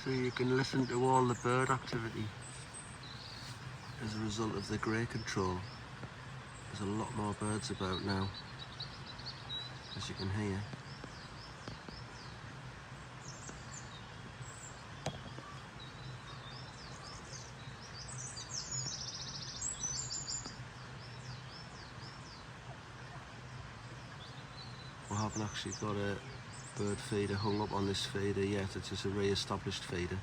So you can listen to all the bird activity as a result of the grey control. There's a lot more birds about now, as you can hear. We haven't actually got a bird feeder hung up on this feeder yet. It's just a re-established feeder,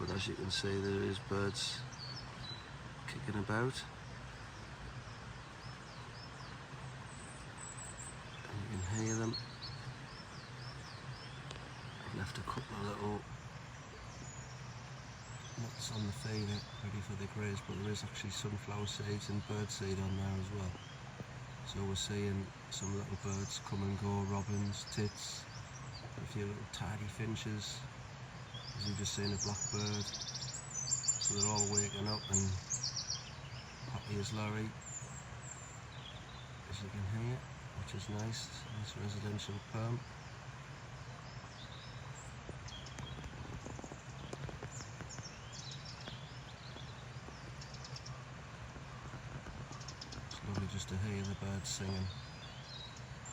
but as you can see, there is birds kicking about, and you can hear them. I've left a couple of little nuts on the feeder ready for the graze, but there is actually sunflower seeds and bird seed on there as well. So we're seeing some little birds come and go, robins, tits, a few little tidy finches, as you've just seen a blackbird. So they're all waking up and happy as Larry, as you can hear, which is nice. Nice residential perm. Lovely just to hear the birds singing,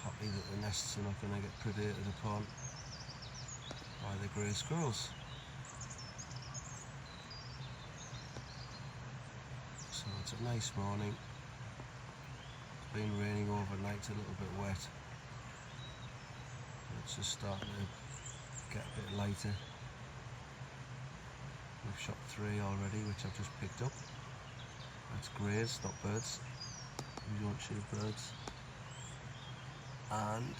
happy that the nests are not going to get predated upon by the grey squirrels. So it's a nice morning. It's been raining overnight, a little bit wet. It's just starting to get a bit lighter. We've shot 3 already, which I've just picked up. That's greys, not birds. We don't shoot birds, and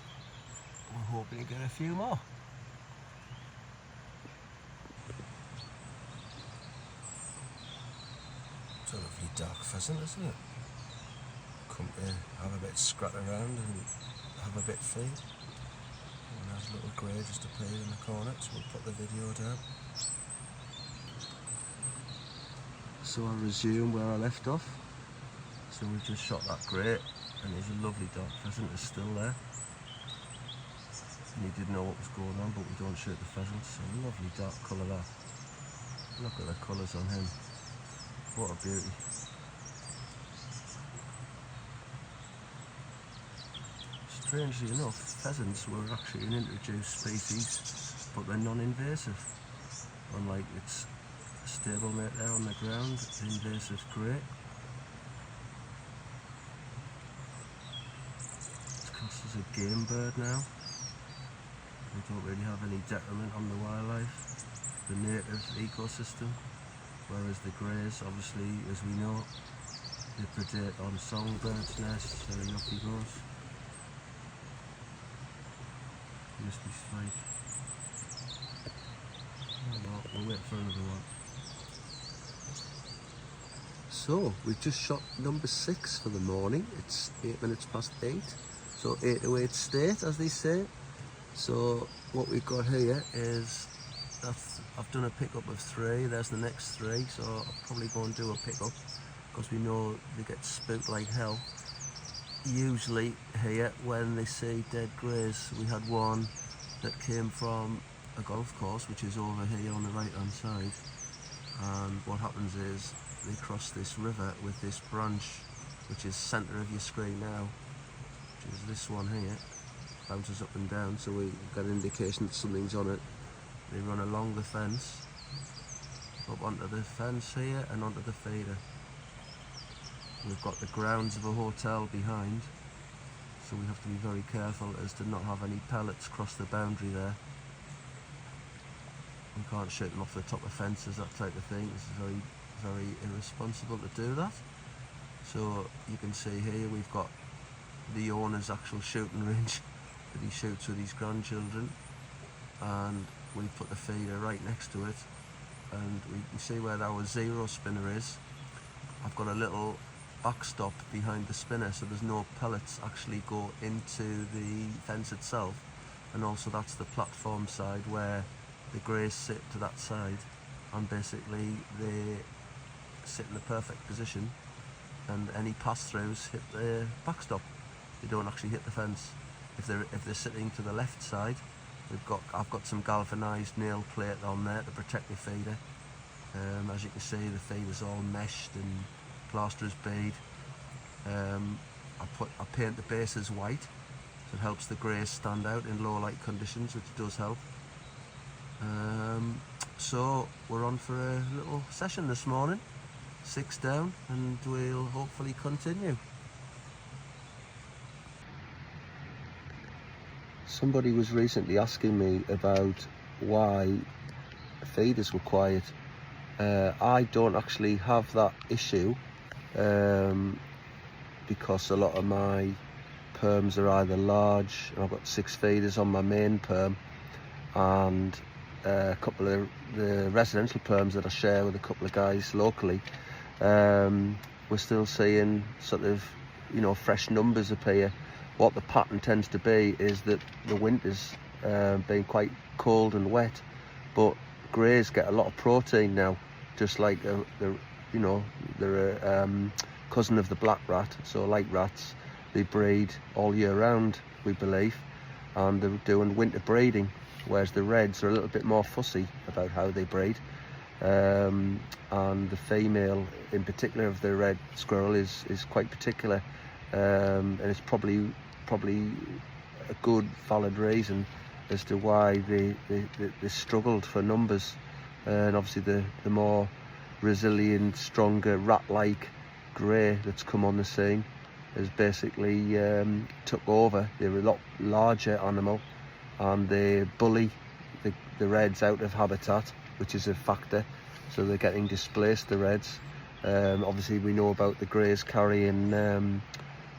we're hoping to get a few more. It's a lovely dark pheasant, isn't it? Come to have a bit scrat around and have a bit feed. And there's a little grey just appeared in the corner, so we'll put the video down. So I'll resume where I left off. So we've just shot that grey, and there's a lovely dark pheasant is still there. And he didn't know what was going on, but we don't shoot the pheasants. So lovely dark colour that. Look at the colours on him. What a beauty. Strangely enough, pheasants were actually an introduced species, but they're non-invasive. Unlike its stablemate there on the ground, the invasive grey. This is a game bird now. We don't really have any detriment on the wildlife, the native ecosystem, whereas the greys, obviously, as we know, they predate on songbirds' nests, so up he goes. Must be straight. Oh well, we'll wait for another one. So, we've just shot number 6 for the morning. It's 8 minutes past 8. So 8 to 8 state, as they say. So what we've got here is, I've done a pickup of 3, there's the next 3, so I'll probably go and do a pickup, because we know they get spooked like hell. Usually here, when they see dead greys, we had one that came from a golf course, which is over here on the right hand side, and what happens is, they cross this river with this branch, which is centre of your screen now, which is this one here, bounces up and down, so we get an indication that something's on it. They run along the fence, up onto the fence here and onto the feeder. We've got the grounds of a hotel behind, so we have to be very careful as to not have any pellets cross the boundary there. We can't shoot them off the top of fences, that type of thing. It's very, very irresponsible to do that. So you can see here we've got the owner's actual shooting range that he shoots with his grandchildren, and we put the feeder right next to it, and we can see where our 0 spinner is. I've got a little backstop behind the spinner, so there's no pellets actually go into the fence itself, and also that's the platform side where the greys sit to that side, and basically they sit in the perfect position, and any pass-throughs hit the backstop. They don't actually hit the fence. If they're sitting to the left side, I've got some galvanised nail plate on there to protect the feeder. As you can see, the feeder's all meshed and plasterers bead. I paint the bases white, so it helps the greys stand out in low light conditions, which does help. So we're on for a little session this morning, 6 down, and we'll hopefully continue. Somebody was recently asking me about why feeders were quiet. I don't actually have that issue, because a lot of my perms are either large, and I've got 6 feeders on my main perm, and a couple of the residential perms that I share with a couple of guys locally. We're still seeing sort of, fresh numbers appear. What the pattern tends to be is that the winters being quite cold and wet, but greys get a lot of protein now, just like they're a cousin of the black rat. So like rats, they breed all year round, we believe, and they're doing winter breeding, whereas the reds are a little bit more fussy about how they breed. And the female in particular of the red squirrel is quite particular, and it's probably a good valid reason as to why they struggled for numbers. And obviously the more resilient, stronger rat-like grey that's come on the scene has basically took over. They're a lot larger animal, and they bully the reds out of habitat, which is a factor. So they're getting displaced, the reds. Obviously we know about the greys carrying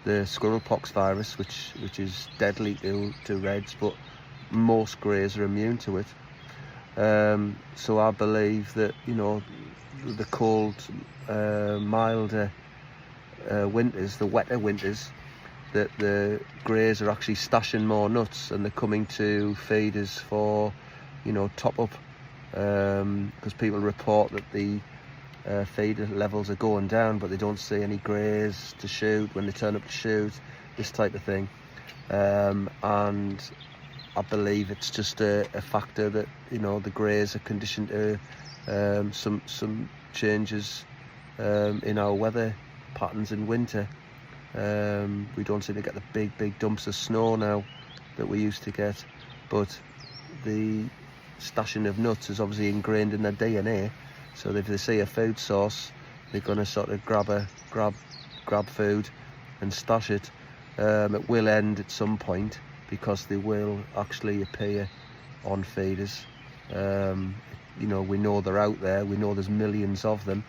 the squirrel pox virus, which is deadly to reds, but most greys are immune to it. So I believe that the cold, milder winters, the wetter winters, that the greys are actually stashing more nuts, and they're coming to feeders for top up, because people report that the feeder levels are going down, but they don't see any greys to shoot when they turn up to shoot, this type of thing. And I believe it's just a factor that the greys are conditioned to some changes in our weather patterns in winter. We don't seem to get the big dumps of snow now that we used to get, but the stashing of nuts is obviously ingrained in their DNA. So if they see a food source, they're going to sort of grab food and stash it. It will end at some point, because they will actually appear on feeders. We know they're out there. We know there's millions of them.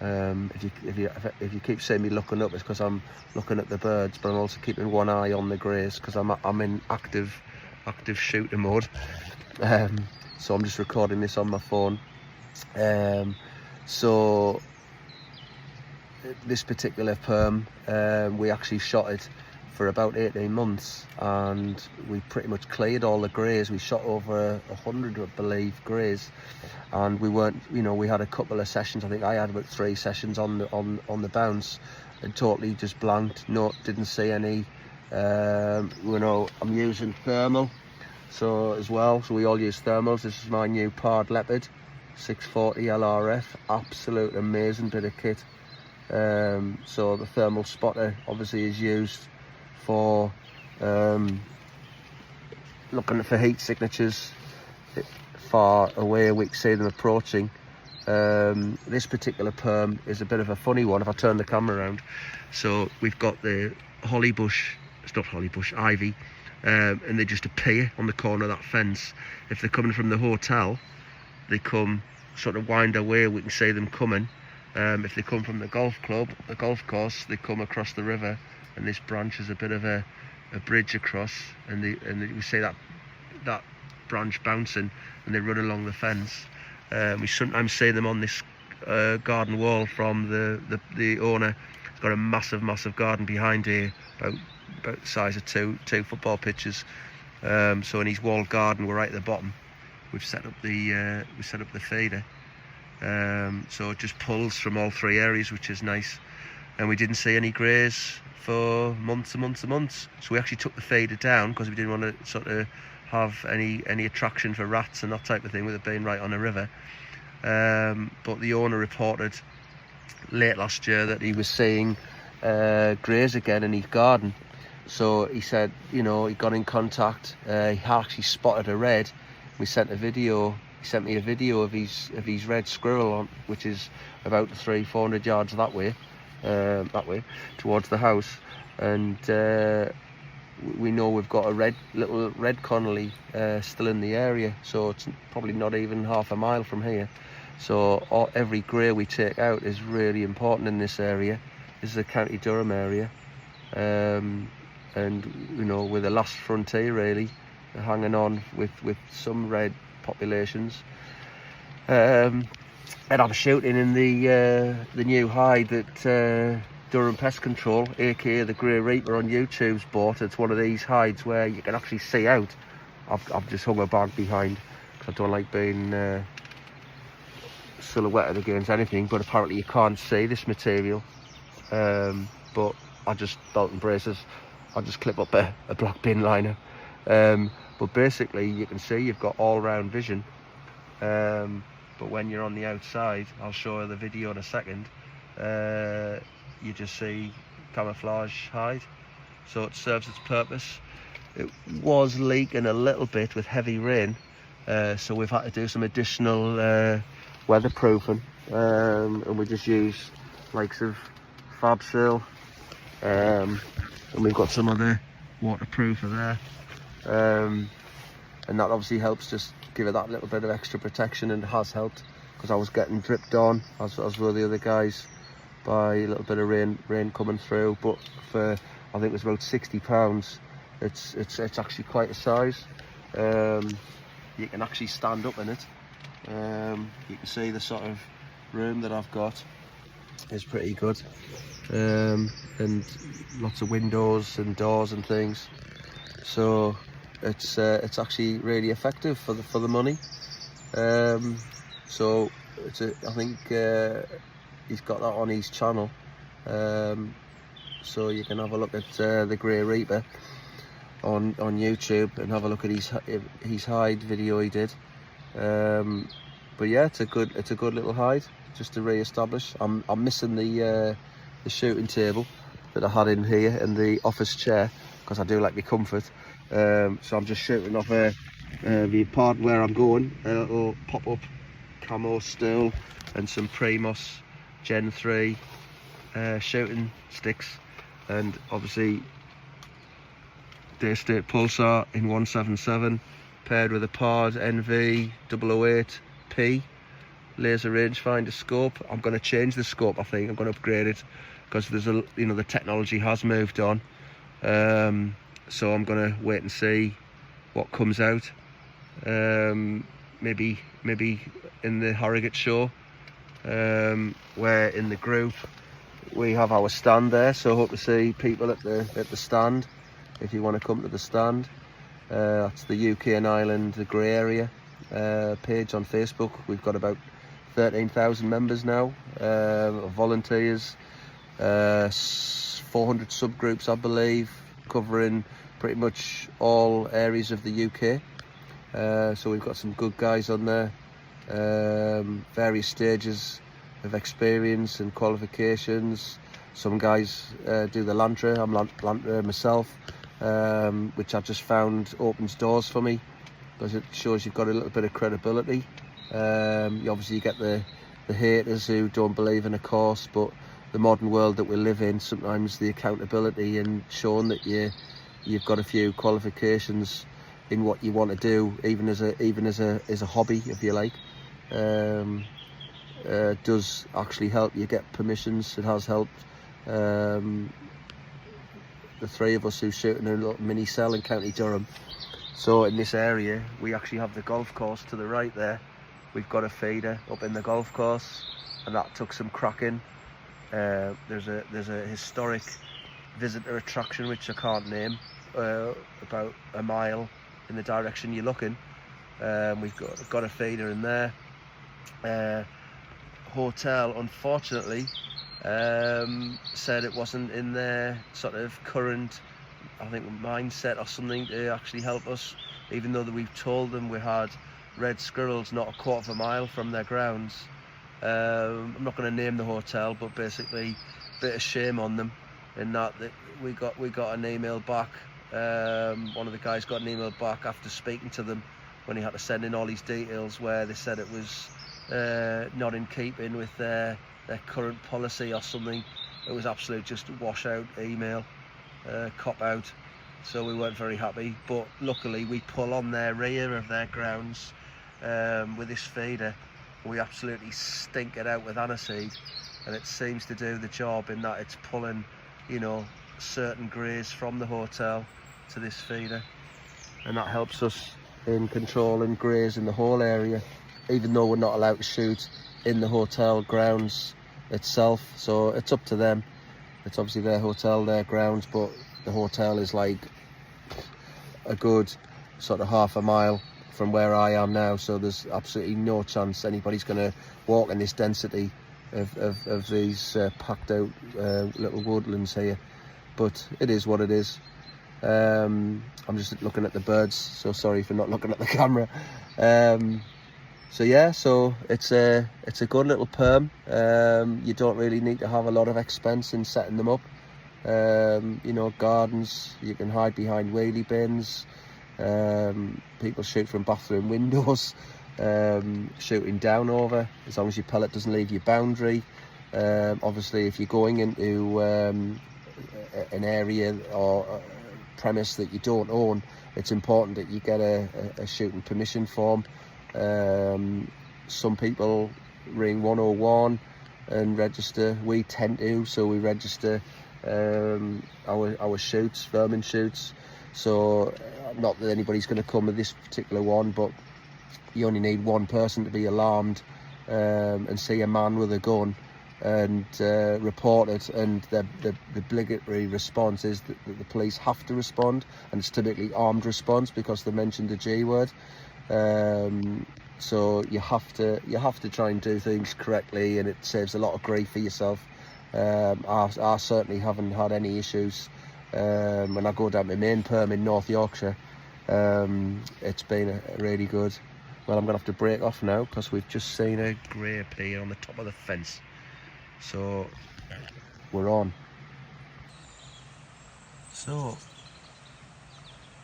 If you keep seeing me looking up, it's because I'm looking at the birds, but I'm also keeping one eye on the greys, because I'm in active shooter mode. So I'm just recording this on my phone. So this particular perm, we actually shot it for about 18 months, and we pretty much cleared all the greys. We shot over 100, I believe, greys, and we weren't, we had a couple of sessions. I think I had about 3 sessions on the bounce, and totally just blanked. No, didn't see any. I'm using thermal, so as well. So we all use thermals. This is my new Pard Leopard 640 LRF, absolute amazing bit of kit. So the thermal spotter obviously is used for looking for heat signatures far away. We can see them approaching. This particular perm is a bit of a funny one if I turn the camera around. So we've got the ivy, and they just appear on the corner of that fence. If they're coming from the hotel, they come sort of wind away, we can see them coming. If they come from the golf course, they come across the river, and this branch is a bit of a bridge across, and we see that branch bouncing, and they run along the fence. We sometimes see them on this garden wall from the owner. He's got a massive garden behind here, about the size of two football pitches. So in his walled garden, we're right at the bottom. We've set up the feeder, so it just pulls from all 3 areas, which is nice. And we didn't see any greys for months and months and months. So we actually took the feeder down because we didn't want to sort of have any attraction for rats and that type of thing, with it being right on a river. But the owner reported late last year that he was seeing greys again in his garden. So he said, you know, he got in contact. He actually spotted a red. We sent a video. He sent me a video of his red squirrel on, which is about 300-400 yards that way towards the house. And we know we've got a little red Connolly still in the area, so it's probably not even half a mile from here. So every grey we take out is really important in this area. This is a County Durham area, and you know, we're the last frontier really, hanging on with some red populations. And I'm shooting in the new hide that Durham Pest Control, aka the Grey Reaper on YouTube's bought. It's one of these hides where you can actually see out. I've just hung a bag behind because I don't like being silhouetted against anything, but apparently you can't see this material. But I just belt and braces. I just clip up a black bin liner. But basically you can see you've got all-round vision. But when you're on the outside, I'll show you the video in a second, you just see camouflage hide. So it serves its purpose. It was leaking a little bit with heavy rain, so we've had to do some additional weatherproofing, and we just use likes of Fab Seal, and we've got some other waterproofer there, and that obviously helps just give it that little bit of extra protection, and it has helped because I was getting dripped on, as were the other guys, by a little bit of rain coming through. But for, I think it was about £60, it's actually quite a size. You can actually stand up in it. You can see the sort of room that I've got is pretty good, and lots of windows and doors and things, so it's actually really effective for the money. So I think he's got that on his channel, so you can have a look at the Grey Reaper on YouTube and have a look at his hide video he did. But yeah, it's a good little hide just to re-establish. I'm missing the shooting table that I had in here and the office chair because I do like my comfort. So I'm just shooting off the part where I'm going, a little pop-up camo still and some Primos Gen 3 shooting sticks, and obviously Daystate Pulsar in 177 paired with a Pod NV 008P laser rangefinder scope. I'm going to change the scope. I think I'm going to upgrade it because there's the technology has moved on. So I'm going to wait and see what comes out. Maybe in the Harrogate show, where in the group we have our stand there. So hope to see people at the stand if you want to come to the stand. That's the UK and Ireland, the Grey Area page on Facebook. We've got about 13,000 members now, volunteers, 400 subgroups I believe, covering pretty much all areas of the UK. So we've got some good guys on there, various stages of experience and qualifications. Some guys do the Lantra. I'm Lantra myself, which I've just found opens doors for me because it shows you've got a little bit of credibility. You get the haters who don't believe in a course, but the modern world that we live in, sometimes the accountability and showing that you've got a few qualifications in what you want to do, even as a hobby, if you like, does actually help you get permissions. It has helped the three of us who shoot in a little mini cell in County Durham. So in this area we actually have the golf course to the right there. We've got a feeder up in the golf course, and that took some cracking. There's a historic visitor attraction which I can't name, about a mile in the direction you're looking. We've got a feeder in there. Hotel unfortunately said it wasn't in their sort of current, I think, mindset or something to actually help us even though we've told them we had red squirrels not a quarter of a mile from their grounds. I'm not going to name the hotel, but basically a bit of shame on them in that we got an email back. One of the guys got an email back after speaking to them when he had to send in all these details, where they said it was not in keeping with their current policy or something. It was absolute just washout email, cop out. So we weren't very happy, but luckily we pull on their rear of their grounds with this feeder. We absolutely stink it out with aniseed, and it seems to do the job in that it's pulling, you know, certain greys from the hotel to this feeder, and that helps us in controlling greys in the whole area, even though we're not allowed to shoot in the hotel grounds itself. So it's up to them. It's obviously their hotel, their grounds, but the hotel is like a good sort of half a mile from where I am now, so there's absolutely no chance anybody's going to walk in this density of these packed out little woodlands here. But it is what it is. I'm just looking at the birds, so sorry for not looking at the camera. So yeah, so it's a good little perm. You don't really need to have a lot of expense in setting them up. You know, gardens, you can hide behind wheelie bins. People shoot from bathroom windows, shooting down over, as long as your pellet doesn't leave your boundary. Obviously, if you're going into an area or a premise that you don't own, it's important that you get a shooting permission form. Some people ring 101 and register. We tend to, so we register our shoots, vermin shoots. So not that anybody's going to come with this particular one, but you only need one person to be alarmed and see a man with a gun and report it, and the obligatory response is that the police have to respond, and it's typically armed response because they mentioned the G word. So you have to try and do things correctly, and it saves a lot of grief for yourself. I certainly haven't had any issues when I go down to main perm in North Yorkshire. It's been really good. Well, I'm gonna have to break off now because we've just seen a grey appear on the top of the fence, so we're on. So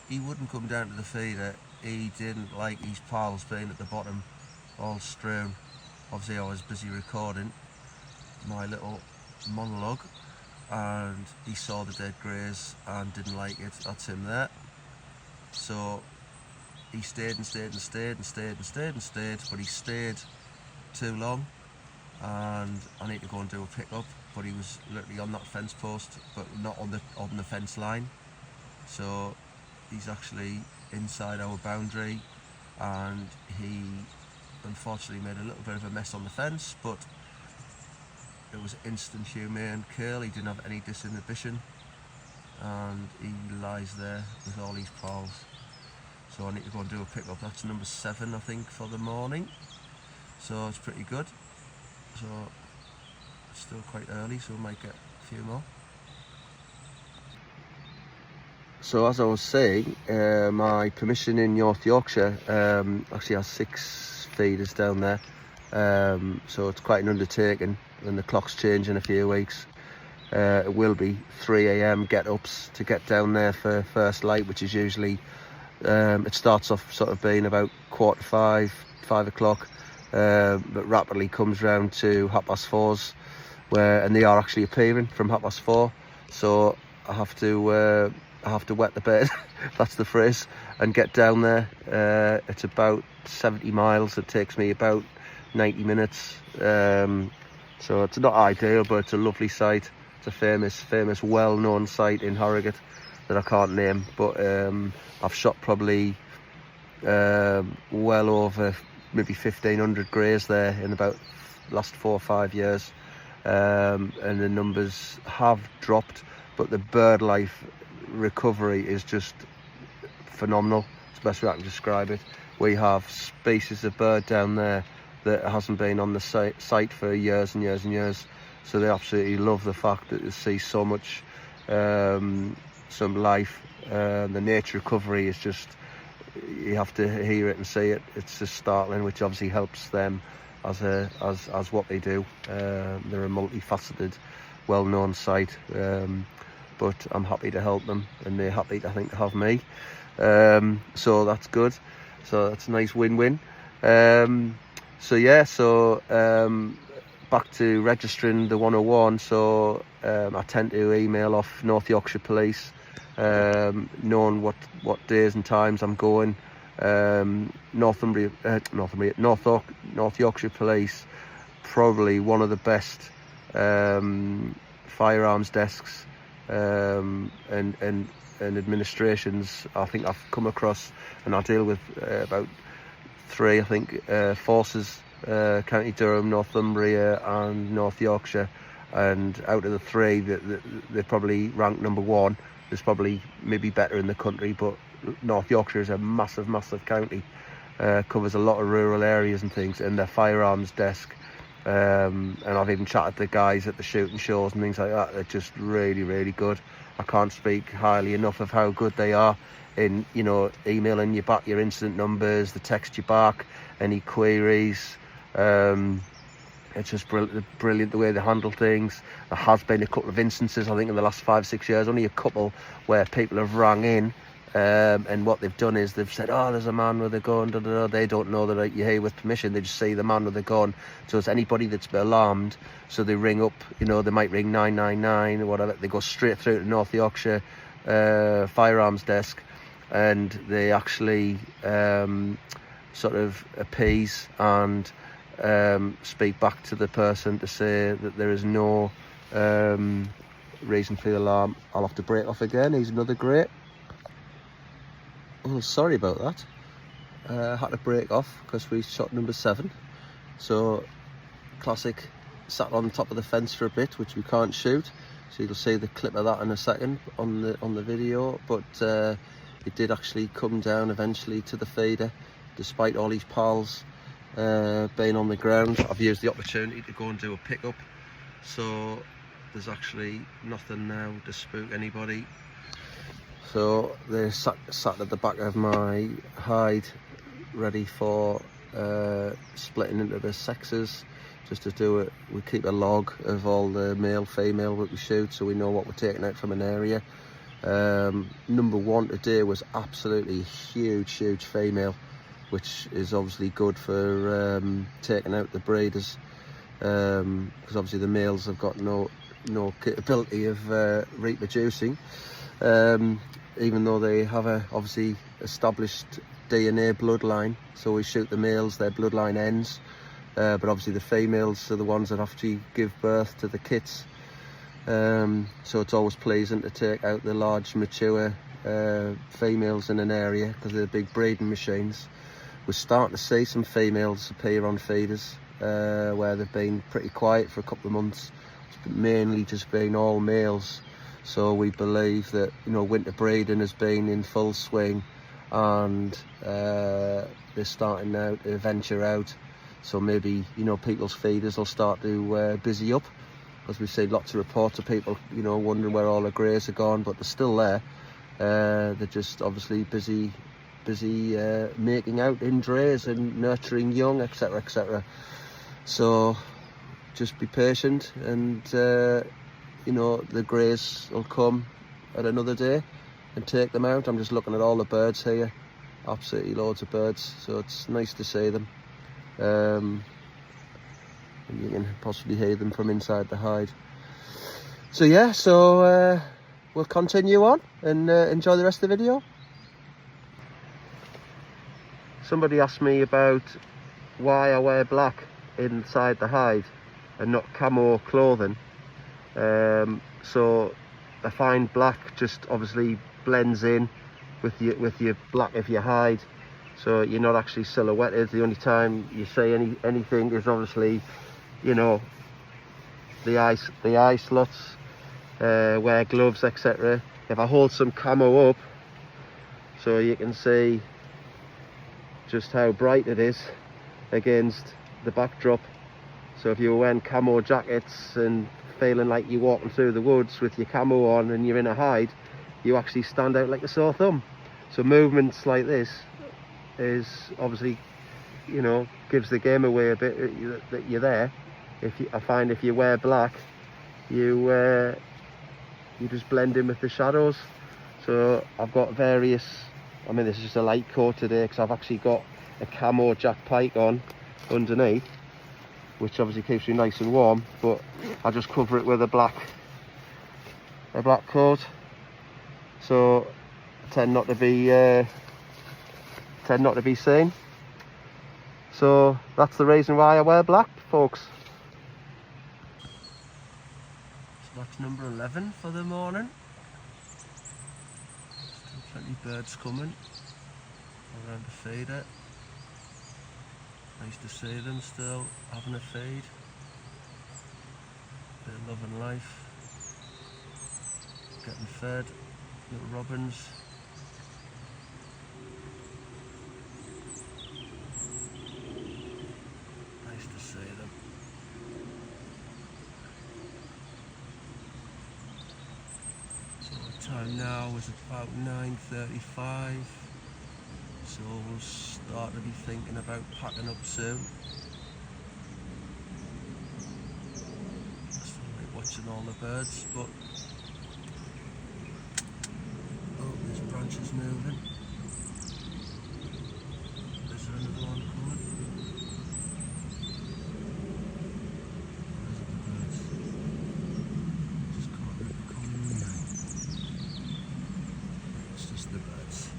he wouldn't come down to the feeder. He didn't like his pals being at the bottom all strewn. Obviously I was busy recording my little monologue, and he saw the dead greys and didn't like it. That's him there. So he stayed and stayed and stayed and stayed and stayed and stayed, but he stayed too long, and I need to go and do a pickup, but he was literally on that fence post, but not on the fence line. So he's actually inside our boundary, and he unfortunately made a little bit of a mess on the fence, but it was instant humane kill. He didn't have any disinhibition, and he lies there with all his pals. So I need to go and do a pickup. That's number 7, I think, for the morning. So it's pretty good. So it's still quite early, so we might get a few more. So as I was saying, my permission in North Yorkshire actually has 6 feeders down there. So it's quite an undertaking, and the clock's change in a few weeks. It will be 3 AM get-ups to get down there for first light, which is usually, it starts off sort of being about 4:45, 5 o'clock, but rapidly comes round to 4:30, and they are actually appearing from 4:30. So I have to wet the bed, that's the phrase, and get down there. It's about 70 miles. It takes me about 90 minutes. So it's not ideal, but it's a lovely site. It's a famous, well-known site in Harrogate that I can't name, but I've shot probably well over maybe 1,500 greys there in about the last 4 or 5 years, and the numbers have dropped, but the bird life recovery is just phenomenal. It's the best way I can describe it. We have species of bird down there that hasn't been on the site for years and years and years, so they absolutely love the fact that they see so much some life. The nature recovery is just you have to hear it and see it. It's just startling, which obviously helps them as what they do. They're a multifaceted, well-known site, but I'm happy to help them, and they're happy, I think, to have me. So that's good. So that's a nice win-win. So yeah, so back to registering the 101. So I tend to email off North Yorkshire Police, knowing what days and times I'm going. North Yorkshire Police, probably one of the best firearms desks and administrations I think I've come across, and I deal with about 3, I think, forces, County Durham, Northumbria and North Yorkshire, and out of the 3 they're probably ranked number 1. There's probably maybe better in the country, but North Yorkshire is a massive county, covers a lot of rural areas and things, and their firearms desk, and I've even chatted to guys at the shooting shows and things like that. They're just really good. I can't speak highly enough of how good they are in, you know, emailing you back your incident numbers, the text you back, any queries. It's just brilliant the way they handle things. There has been a couple of instances, I think, in the last 5-6 years, only a couple, where people have rang in, and what they've done is they've said, oh, there's a man with a gun, da, da, da. They don't know that you're here with permission. They just see the man with a gun. So it's anybody that's alarmed, so they ring up, you know, they might ring 999 or whatever. They go straight through to North Yorkshire firearms desk, and they actually sort of appease and speak back to the person to say that there is no reason for the alarm. I'll have to break off again. Here's another great. Oh, sorry about that. Had to break off because we shot number 7. So classic, sat on top of the fence for a bit, which we can't shoot. So you'll see the clip of that in a second on the video. But it did actually come down eventually to the feeder, despite all his pals being on the ground. I've used the opportunity to go and do a pickup, so there's actually nothing now to spook anybody. So they're sat at the back of my hide, ready for splitting into the sexes, just to do it. We keep a log of all the male, female that we shoot, so we know what we're taking out from an area. Number 1 today was absolutely huge female, which is obviously good for taking out the breeders, because obviously the males have got no capability of reproducing, even though they have a obviously established DNA bloodline. So we shoot the males, their bloodline ends, but obviously the females are the ones that have to give birth to the kits. So it's always pleasing to take out the large mature females in an area, because they're big breeding machines. We're starting to see some females appear on feeders, where they've been pretty quiet for a couple of months. It's mainly just been all males. So we believe that, you know, winter breeding has been in full swing, and they're starting now to venture out. So maybe, you know, people's feeders will start to busy up, because we've seen lots of reports of people, you know, wondering where all the greys are gone, but they're still there. They're just obviously busy making out in drays and nurturing young, etc. So just be patient, and you know, the greys will come at another day and take them out. I'm just looking at all the birds here, absolutely loads of birds, so it's nice to see them, and you can possibly hear them from inside the hide. So yeah, so we'll continue on and enjoy the rest of the video. Somebody asked me about why I wear black inside the hide and not camo clothing. So I find black just obviously blends in with your black of your hide, so you're not actually silhouetted. The only time you see anything is obviously, you know, the eye slots, wear gloves, etc. If I hold some camo up, so you can see just how bright it is against the backdrop. So if you're wearing camo jackets and feeling like you're walking through the woods with your camo on and you're in a hide, you actually stand out like a sore thumb. So movements like this is obviously, you know, gives the game away a bit that you're there. I find if you wear black, you just blend in with the shadows. So I've got various, I mean this is just a light coat today because I've actually got a camo Jack Pike on underneath, which obviously keeps me nice and warm, but I just cover it with a black coat, so I tend not to be seen. So that's the reason why I wear black, folks. So that's number 11 for the morning. Still plenty of birds coming around the feeder. Nice to see them still having a feed. Bit of love and life. Getting fed. Little robins. Nice to see them. So the time now is about 9:35. So we'll start to be thinking about packing up soon. Still like watching all the birds, but oh, this branch is moving. Is there another one coming? Where's the birds? Just can't really come in now. It's just the birds.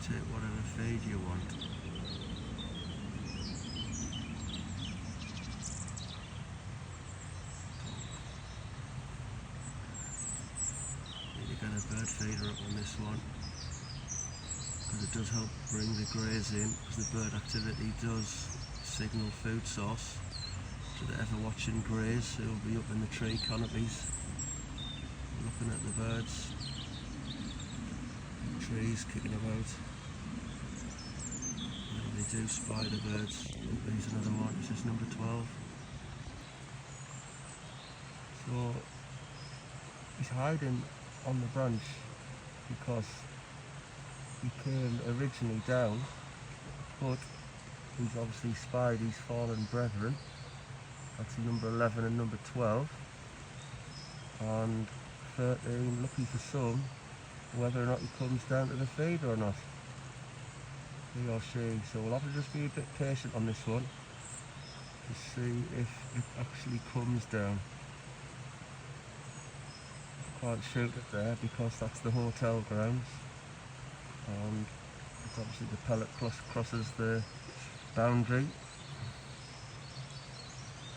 Take whatever feed you want. Need to get a bird feeder up on this one because it does help bring the greys in, because the bird activity does signal food source to the ever watching greys who will be up in the tree canopies looking at the birds. Trees kicking about. They do spy the birds. Oh, there's another one. This is number 12. So he's hiding on the branch because he came originally down, but he's obviously spied his fallen brethren. That's number 11 and number 12, and 13 looking for some, whether or not he comes down to the feed or not, he or she. So we'll have to just be a bit patient on this one to see if it actually comes down. Can't shoot it there because that's the hotel grounds, and it's obviously the pellet crosses the boundary.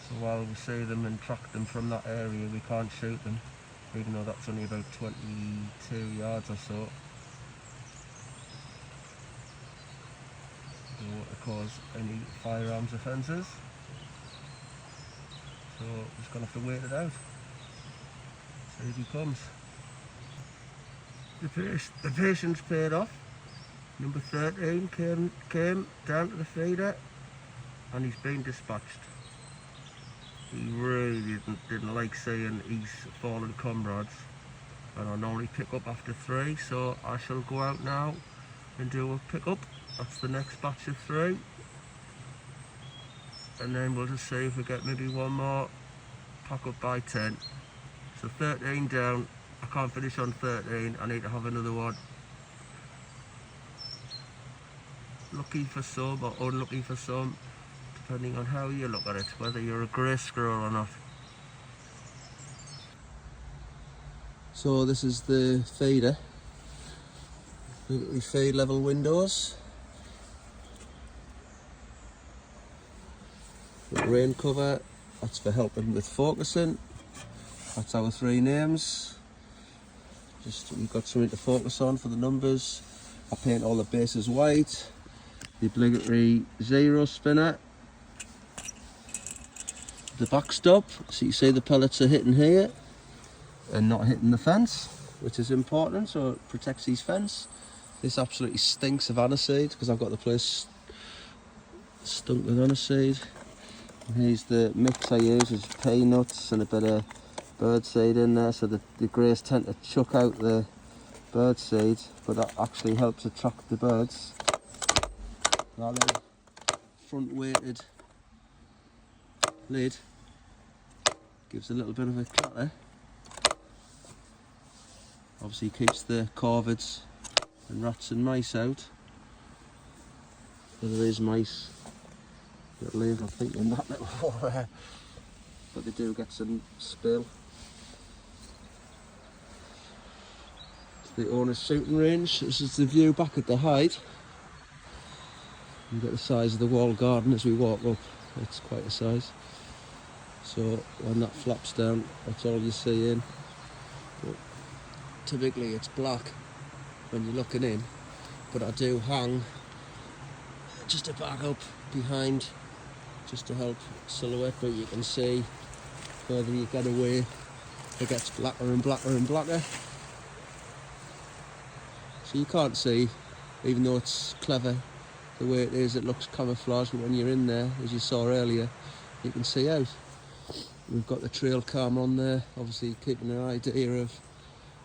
So while we see them and track them from that area, we can't shoot them, even though that's only about 22 yards or so. Don't want to cause any firearms offences, so we're just going to have to wait it out. See if he comes. The patience paid off. Number 13 came down to the feeder and he's been dispatched. He really didn't like seeing his fallen comrades, and I normally pick up after 3, so I shall go out now and do a pick up. That's the next batch of 3, and then we'll just see if we get maybe one more pack up by 10. So 13 down. I can't finish on 13, I need to have another one. Lucky for some or unlucky for some, depending on how you look at it, whether you're a grey squirrel or not. So this is the feeder. Look at the feed level windows. The rain cover, that's for helping with focusing. That's our 3 names. Just you've got something to focus on for the numbers. I paint all the bases white. The obligatory 0 spinner. The backstop, so you see the pellets are hitting here and not hitting the fence, which is important, so it protects his fence. This absolutely stinks of aniseed because I've got the place stunk with aniseed. And here's the mix I use, is peanuts and a bit of bird seed in there, so the greys tend to chuck out the bird seed, but that actually helps attract the birds. That little front weighted lid gives a little bit of a clatter. Obviously keeps the corvids and rats and mice out. So there is mice that live, I think, in that little hole there, but they do get some spill. It's the owner's shooting range. This is the view back at the height. You get the size of the wall garden as we walk up. It's quite a size. So when that flaps down, that's all you see in. But typically it's black when you're looking in, but I do hang just a bag up behind just to help silhouette, but you can see further you get away it gets blacker and blacker and blacker, so you can't see, even though it's clever the way it is. It looks camouflaged, but when you're in there, as you saw earlier, you can see out. We've got the trail cam on there, obviously keeping an idea of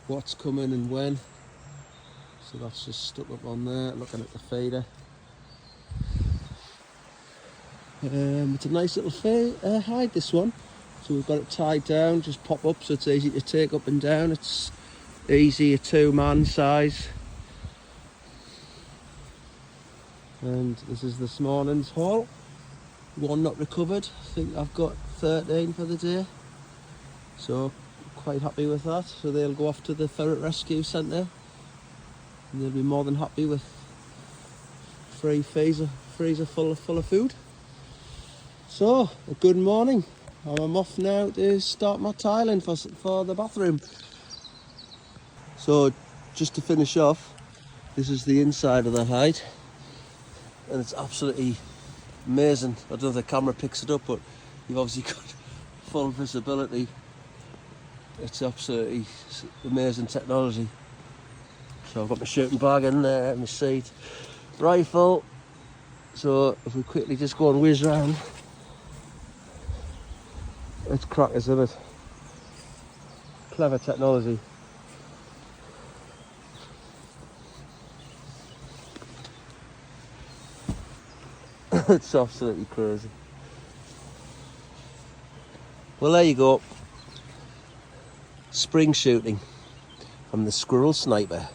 what's coming and when. So that's just stuck up on there, looking at the feeder. It's a nice little hide, this one. So we've got it tied down, just pop up, so it's easy to take up and down. It's easy, a 2-man size. And this is this morning's haul. One not recovered. I think I've got 13 for the day. So quite happy with that. So they'll go off to the ferret rescue centre, and they'll be more than happy with free freezer full of food. So a good morning. I'm off now to start my tiling for the bathroom. So just to finish off, this is the inside of the hide, and it's absolutely amazing. I don't know if the camera picks it up, but you've obviously got full visibility. It's absolutely amazing technology. So I've got my shooting bag in there, my seat, rifle. So if we quickly just go and whiz round, it's crackers, isn't it? Clever technology. It's absolutely crazy. Well, there you go. Spring shooting from the squirrel sniper.